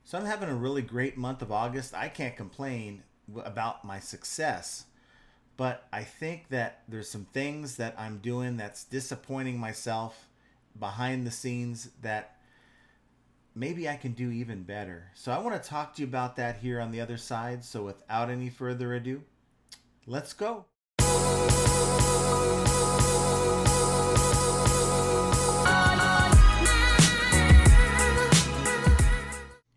So I'm having a really great month of August. I can't complain about my success, but I think that there's some things that I'm doing that's disappointing myself behind the scenes that maybe I can do even better. So I want to talk to you about that here on the other side. So without any further ado, let's go.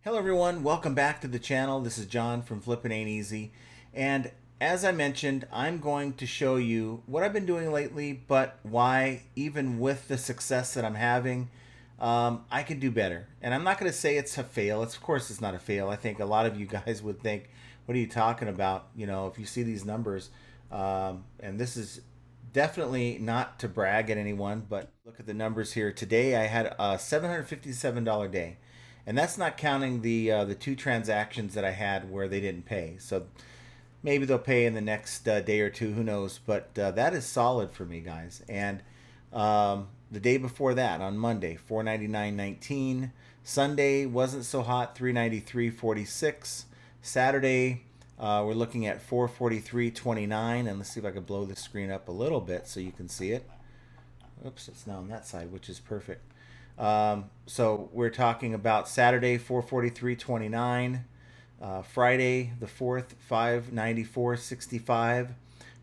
Hello everyone, welcome back to the channel. This is John from Flippin' Ain't Easy. And as I mentioned, I'm going to show you what I've been doing lately, but why, even with the success that I'm having, I can do better. And I'm not going to say it's a fail. Of course it's not a fail. I think a lot of you guys would think, what are you talking about? You know, if you see these numbers, and this is definitely not to brag at anyone, but look at the numbers here. Today I had a $757 day. And that's not counting the two transactions that I had where they didn't pay. So maybe they'll pay in the next day or two. Who knows? But that is solid for me, guys. And the day before that, on Monday, 499.19. Sunday wasn't so hot, 393.46. Saturday, we're looking at 443.29. And let's see if I can blow the screen up a little bit so you can see it. Oops, it's now on that side, which is perfect. So we're talking about Saturday 443.29, Friday the 4th 594.65,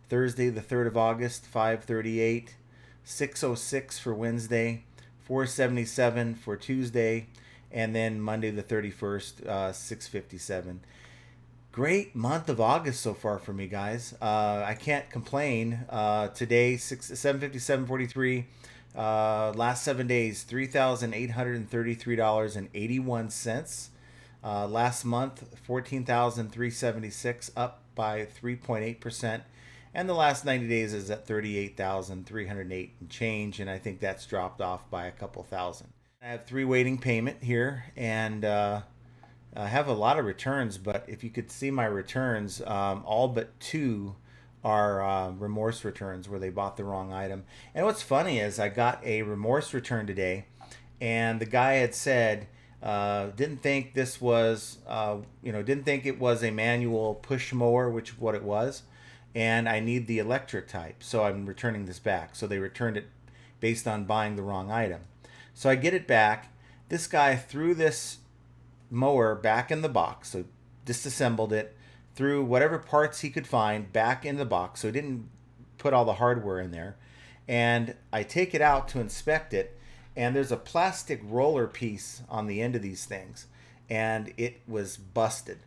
Thursday the 3rd of August 538, 606 for Wednesday, 477 for Tuesday, and then Monday the 31st 657. Great month of August so far for me, guys. I can't complain. Today 757.43. Last 7 days, $3,833.81. Last month, 14,376, up by 3.8%. And the last 90 days is at 38,308 and change, and I think that's dropped off by a couple thousand. I have three waiting payment here, and I have a lot of returns, but if you could see my returns, all but two are remorse returns where they bought the wrong item. And what's funny is I got a remorse return today, and the guy had said didn't think this was didn't think it was a manual push mower, which what it was, and I need the electric type, so I'm returning this back. So they returned it based on buying the wrong item. So I get it back. This guy threw this mower back in the box, so disassembled it, threw whatever parts he could find back in the box, so he didn't put all the hardware in there. And I take it out to inspect it, and there's a plastic roller piece on the end of these things, and it was busted.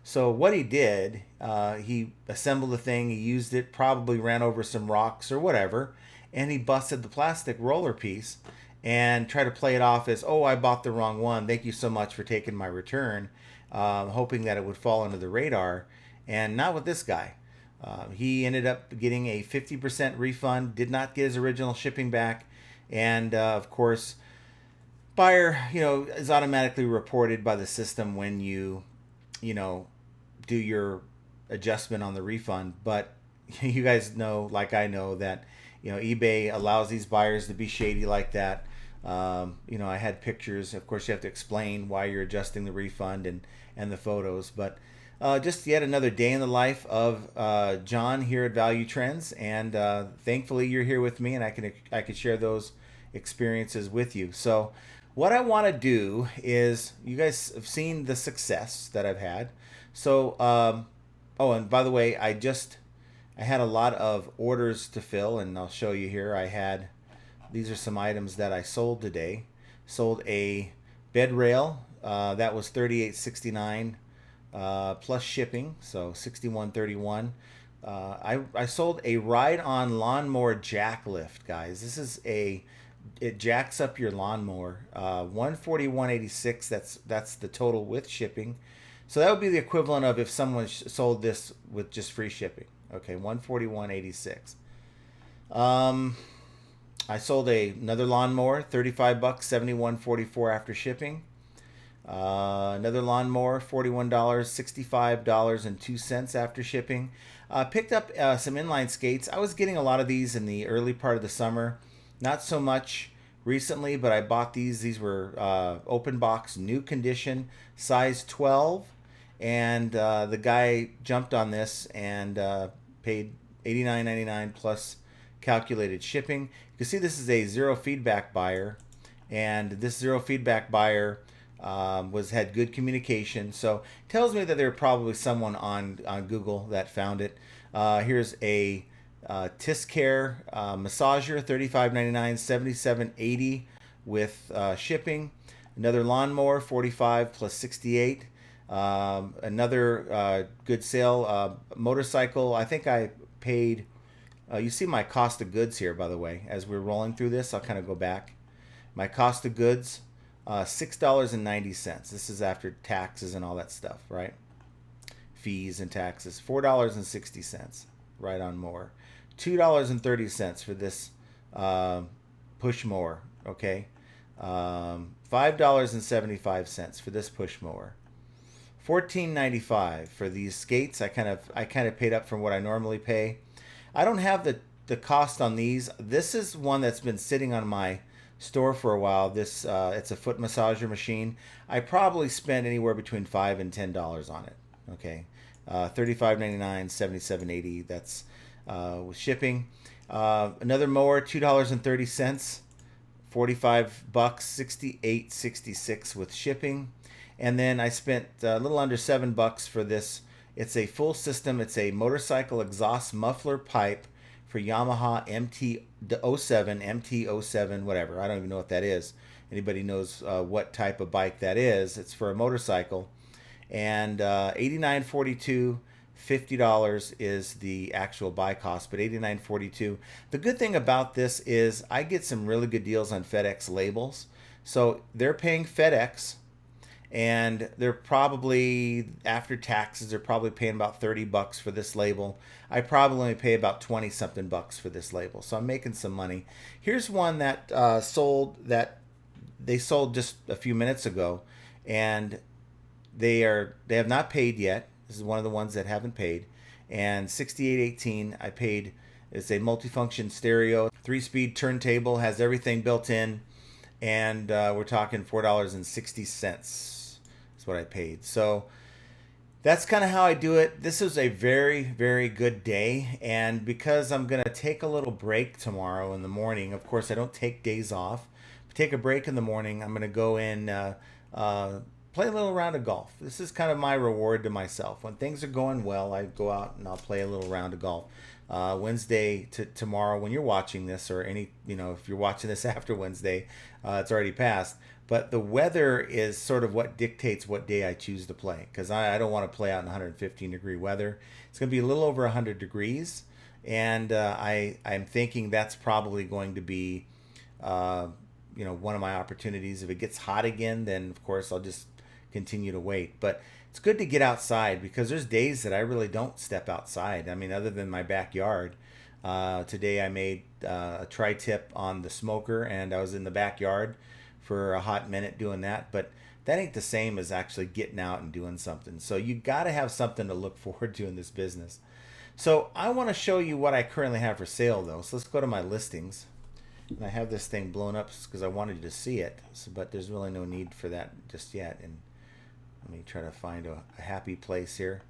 So what he did, he assembled the thing, he used it, probably ran over some rocks or whatever, and he busted the plastic roller piece and tried to play it off as, oh, I bought the wrong one. Thank you so much for taking my return. Hoping that it would fall under the radar, and not with this guy. He ended up getting a 50% refund, did not get his original shipping back, and of course, buyer, is automatically reported by the system when you do your adjustment on the refund. But you guys know, like I know, that eBay allows these buyers to be shady like that. I had pictures. Of course, you have to explain why you're adjusting the refund and the photos. But just yet another day in the life of John here at Value Trends, and thankfully you're here with me, and I can share those experiences with you. So what I want to do is, you guys have seen the success that I've had. So oh, and by the way, I had a lot of orders to fill, and I'll show you here. These are some items that I sold today. Sold a bed rail that was $38.69 plus shipping, so $61.31. I sold a ride-on lawnmower jack lift, guys. It jacks up your lawnmower. $141.86. That's the total with shipping. So that would be the equivalent of if someone sold this with just free shipping. Okay, $141.86. I sold another lawnmower, $35, $71.44 after shipping. Another lawnmower, $41, $65.02 after shipping. Picked up some inline skates. I was getting a lot of these in the early part of the summer. Not so much recently, but I bought these. These were open box, new condition, size 12. And the guy jumped on this and paid $89.99 plus calculated shipping. You can see this is a zero feedback buyer, and this zero feedback buyer had good communication. So it tells me that there probably someone on Google that found it. Here's a Tiscare massager, $35.99, $77.80 with shipping. Another lawnmower, $45 plus $68. Another good sale, motorcycle. I think I paid. You see my cost of goods here, by the way. As we're rolling through this, I'll kind of go back. My cost of goods, $6.90. This is after taxes and all that stuff, right? Fees and taxes. $4.60, right on mower. $2.30 for this push mower, okay? $5.75 for this push mower. $14.95 for these skates. I kind of paid up from what I normally pay. I don't have the cost on these. This is one that's been sitting on my store for a while. This it's a foot massager machine. I probably spent anywhere between $5 and $10 on it. Okay, $35.99, $77.80. That's with shipping. Another mower, $2.30, $45, $68.66 with shipping. And then I spent a little under $7 for this. It's a full system. It's a motorcycle exhaust muffler pipe for Yamaha MT-07, whatever. I don't even know what that is. Anybody knows what type of bike that is? It's for a motorcycle. And $89.42, $50 is the actual buy cost, but $89.42. The good thing about this is I get some really good deals on FedEx labels. So they're paying FedEx, and they're probably, after taxes, they're probably paying about $30 for this label. I probably only pay about 20 something bucks for this label, so I'm making some money. Here's one that they sold just a few minutes ago, and they have not paid yet. This is one of the ones that haven't paid. And $68.18 I paid. It's a multifunction stereo, 3-speed turntable, has everything built in, and we're talking $4.60 is what I paid. So that's kind of how I do it. This is a very, very good day, and because I'm going to take a little break tomorrow in the morning, of course I don't take days off, take a break in the morning, I'm going to go in, play a little round of golf. This is kind of my reward to myself. When things are going well, I go out and I'll play a little round of golf. Wednesday to tomorrow, when you're watching this, or if you're watching this after Wednesday, it's already passed. But the weather is sort of what dictates what day I choose to play, because I don't want to play out in 115-degree weather. It's going to be a little over 100 degrees, and I'm thinking that's probably going to be one of my opportunities. If it gets hot again, then of course I'll just continue to wait. But it's good to get outside, because there's days that I really don't step outside. I mean, other than my backyard. Today I made a tri-tip on the smoker, and I was in the backyard for a hot minute doing that. But that ain't the same as actually getting out and doing something. So you got to have something to look forward to in this business. So I want to show you what I currently have for sale, though. So let's go to my listings. And I have this thing blown up because I wanted you to see it, but there's really no need for that just yet. And let me try to find a happy place here.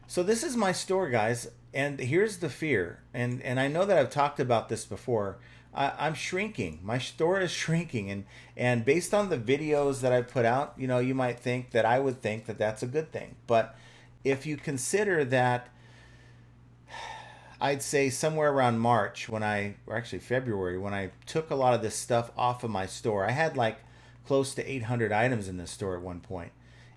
So this is my store, guys, and here's the fear. And I know that I've talked about this before. I'm shrinking. My store is shrinking, and based on the videos that I put out, you might think that I would think that that's a good thing. But if you consider that, I'd say somewhere around March, or actually February, when I took a lot of this stuff off of my store, I had like close to 800 items in this store at one point.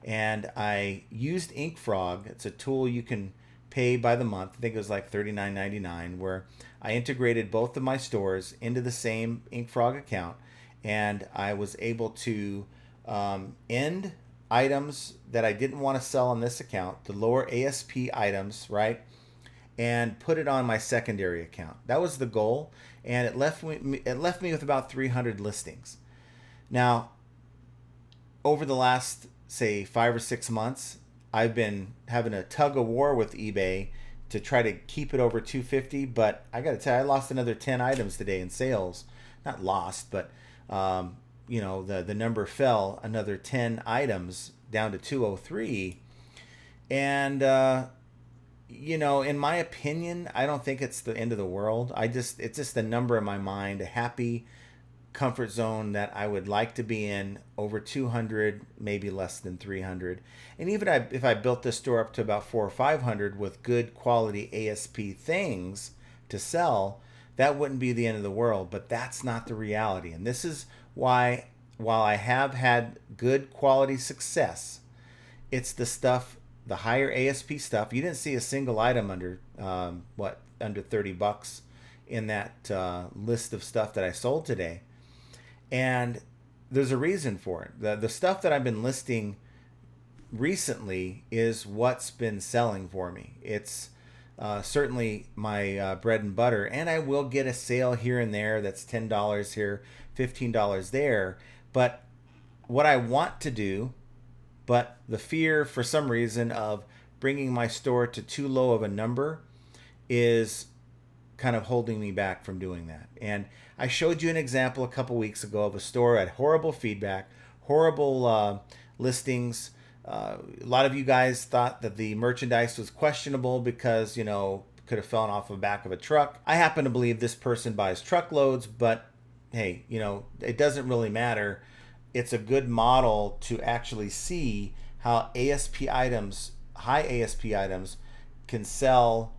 And I used InkFrog. It's a tool you can pay by the month. I think it was like $39.99, where I integrated both of my stores into the same InkFrog account, and I was able to end items that I didn't want to sell on this account, the lower ASP items, right, and put it on my secondary account. That was the goal, and it left me with about 300 listings. Now, over the last, say, 5 or 6 months, I've been having a tug of war with eBay to try to keep it over 250, but I got to tell you, I lost another 10 items today in sales. Not lost, but the number fell another 10 items down to 203. And, in my opinion, I don't think it's the end of the world. It's just a number in my mind, a happy comfort zone that I would like to be in, over 200, maybe less than 300. And even if I built this store up to about 400 or 500 with good quality ASP things to sell, that wouldn't be the end of the world. But that's not the reality. And this is why, while I have had good quality success, it's the stuff, the higher ASP stuff. You didn't see a single item under under $30 in that list of stuff that I sold today. And there's a reason for it. The stuff that I've been listing recently is what's been selling for me. It's certainly my bread and butter. And I will get a sale here and there that's $10 here, $15 there. But what I want to do, but the fear for some reason of bringing my store to too low of a number is kind of holding me back from doing that. And I showed you an example a couple weeks ago of a store that had horrible feedback, horrible listings. A lot of you guys thought that the merchandise was questionable because, could have fallen off the back of a truck. I happen to believe this person buys truckloads, but hey, it doesn't really matter. It's a good model to actually see how ASP items, high ASP items, can sell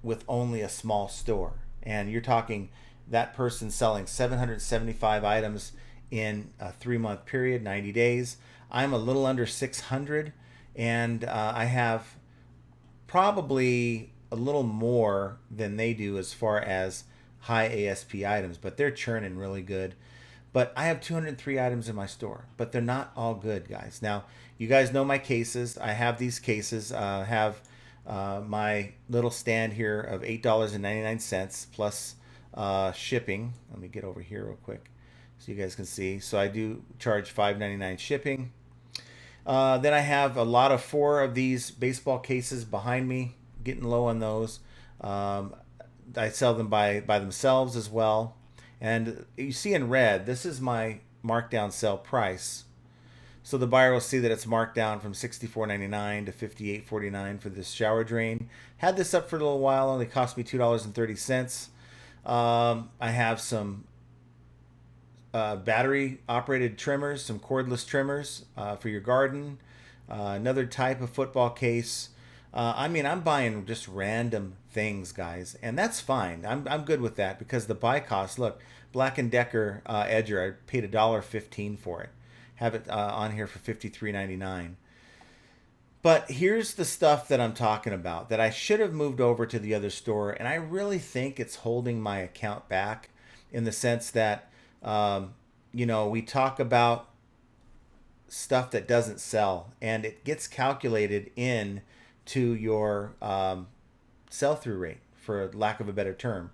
with only a small store. And you're talking that person selling 775 items in a 3-month period, 90 days. I'm a little under 600, and I have probably a little more than they do as far as high ASP items, but they're churning really good. But I have 203 items in my store, but they're not all good, guys. Now, you guys know my cases. I have these cases. Have my little stand here of $8.99 plus shipping. Let me get over here real quick so you guys can see. So I do charge $5.99 shipping. Then I have a lot of 4 of these baseball cases behind me, getting low on those. I sell them by themselves as well. And you see in red, this is my markdown sell price. So the buyer will see that it's marked down from $64.99 to $58.49 for this shower drain. Had this up for a little while, only cost me $2.30. I have some battery operated trimmers, some cordless trimmers for your garden. Another type of football case. I'm buying just random things, guys, and that's fine. I'm good with that because the buy cost. Look, Black & Decker edger, I paid $1.15 for it. Have it on here for $53.99. But here's the stuff that I'm talking about that I should have moved over to the other store, and I really think it's holding my account back in the sense that we talk about stuff that doesn't sell, and it gets calculated in to your sell-through rate, for lack of a better term.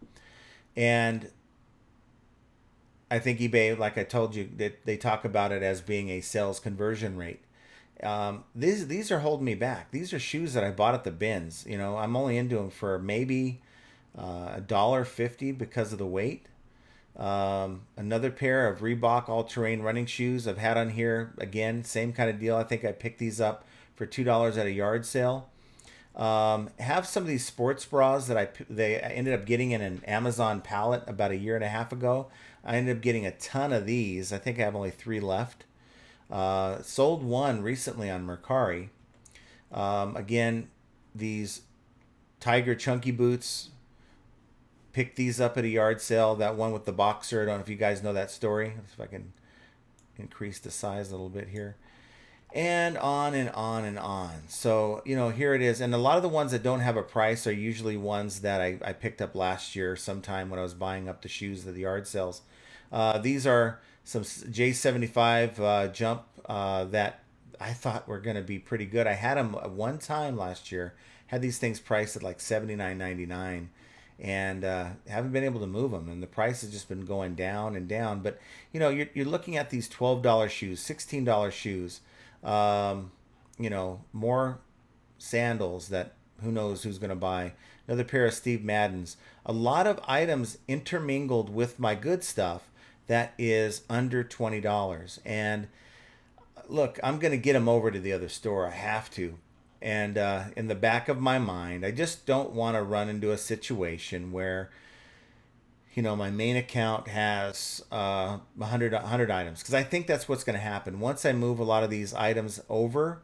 And I think eBay, like I told you, that they talk about it as being a sales conversion rate. These are holding me back. These are shoes that I bought at the bins. I'm only into them for maybe $1.50 because of the weight. Another pair of Reebok all-terrain running shoes I've had on here. Again, same kind of deal. I think I picked these up for $2 at a yard sale. Have some of these sports bras that I ended up getting in an Amazon pallet about 1.5 years ago. I ended up getting a ton of these. I think I have only 3 left. Sold one recently on Mercari. Again, these Tiger Chunky boots. Picked these up at a yard sale. That one with the boxer. I don't know if you guys know that story. Let's see if I can increase the size a little bit here. And on and on and on. So, here it is. And a lot of the ones that don't have a price are usually ones that I picked up last year sometime when I was buying up the shoes at the yard sales. These are some J75 jump that I thought were going to be pretty good. I had them one time last year. Had these things priced at like $79.99. And haven't been able to move them, and the price has just been going down and down. But you're looking at these $12 shoes, $16 shoes, more sandals that who knows who's going to buy. Another pair of Steve Maddens. A lot of items intermingled with my good stuff that is under $20. And look, I'm going to get them over to the other store. I have to. And in the back of my mind, I just don't want to run into a situation where, you know, my main account has 100 items. Because I think that's what's going to happen. Once I move a lot of these items over,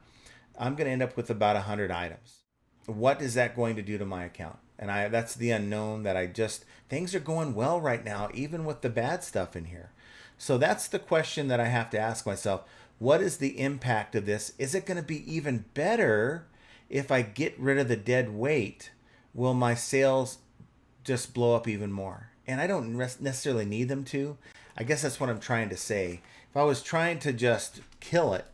I'm going to end up with about 100 items. What is that going to do to my account? And that's the unknown that things are going well right now, even with the bad stuff in here. So that's the question that I have to ask myself. What is the impact of this? Is it going to be even better if I get rid of the dead weight? Will my sales just blow up even more? And I don't necessarily need them to. I guess that's what I'm trying to say. If I was trying to just kill it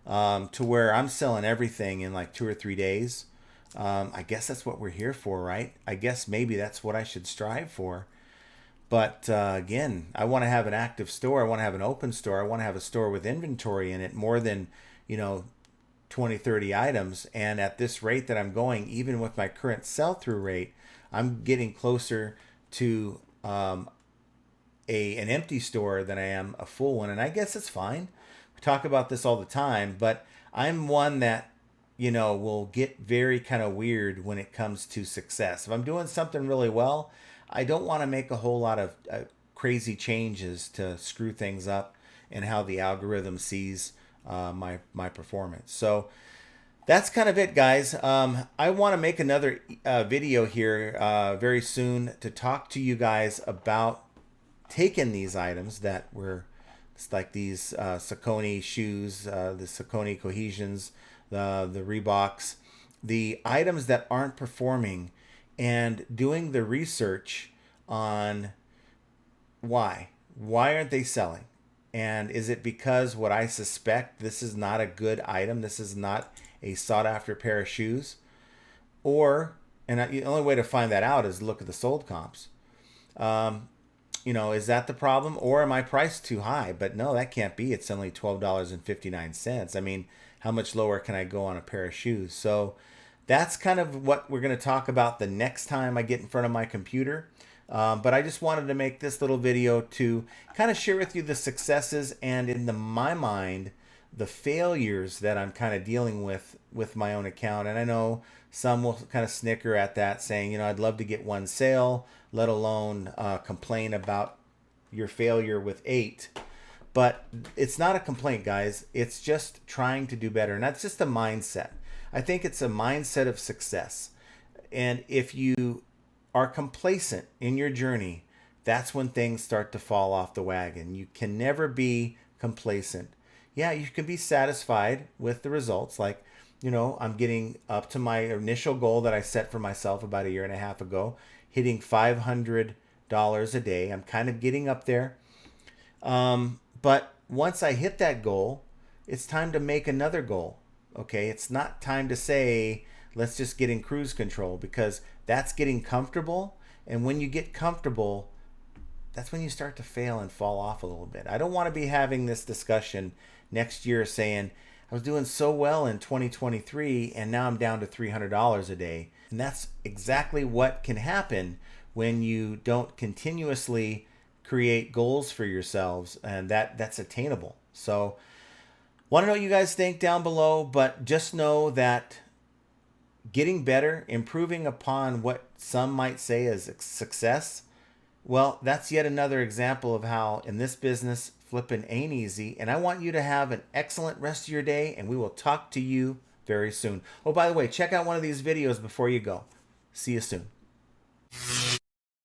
to where I'm selling everything in like 2 or 3 days, I guess that's what we're here for, right? I guess maybe that's what I should strive for. But again, I want to have an active store. I want to have an open store. I want to have a store with inventory in it, more than, 20, 30 items. And at this rate that I'm going, even with my current sell-through rate, I'm getting closer to an empty store than I am a full one. And I guess it's fine. We talk about this all the time, but I'm one that, will get very kind of weird when it comes to success. If I'm doing something really well, I don't want to make a whole lot of crazy changes to screw things up and how the algorithm sees my performance. So that's kind of it, guys. I want to make another video here very soon to talk to you guys about taking these items that were, it's like these Saucony shoes, the Saucony Cohesions, the Reeboks, the items that aren't performing, and doing the research on why aren't they selling, and is it because what I suspect, this is not a good item, this is not a sought after pair of shoes, or, and the only way to find that out is look at the sold comps. Is that the problem, or am I priced too high? But no, that can't be. It's only $12.59. I mean, how much lower can I go on a pair of shoes? So that's kind of what we're going to talk about the next time I get in front of my computer. But I just wanted to make this little video to kind of share with you the successes and, in my mind, the failures that I'm kind of dealing with my own account. And I know some will kind of snicker at that, saying, I'd love to get one sale, let alone complain about your failure with 8. But it's not a complaint, guys. It's just trying to do better. And that's just a mindset. I think it's a mindset of success. And if you are complacent in your journey, that's when things start to fall off the wagon. You can never be complacent. Yeah, you can be satisfied with the results. Like, I'm getting up to my initial goal that I set for myself about 1.5 years ago, hitting $500 a day. I'm kind of getting up there. But once I hit that goal, it's time to make another goal. Okay, it's not time to say, let's just get in cruise control, because that's getting comfortable. And when you get comfortable, that's when you start to fail and fall off a little bit. I don't want to be having this discussion next year saying, I was doing so well in 2023 and now I'm down to $300 a day. And that's exactly what can happen when you don't continuously create goals for yourselves, and that's attainable. So want to know what you guys think down below, but just know that getting better, improving upon what some might say is success, well, that's yet another example of how in this business, flipping ain't easy. And I want you to have an excellent rest of your day, and we will talk to you very soon. Oh, by the way, check out one of these videos before you go. See you soon.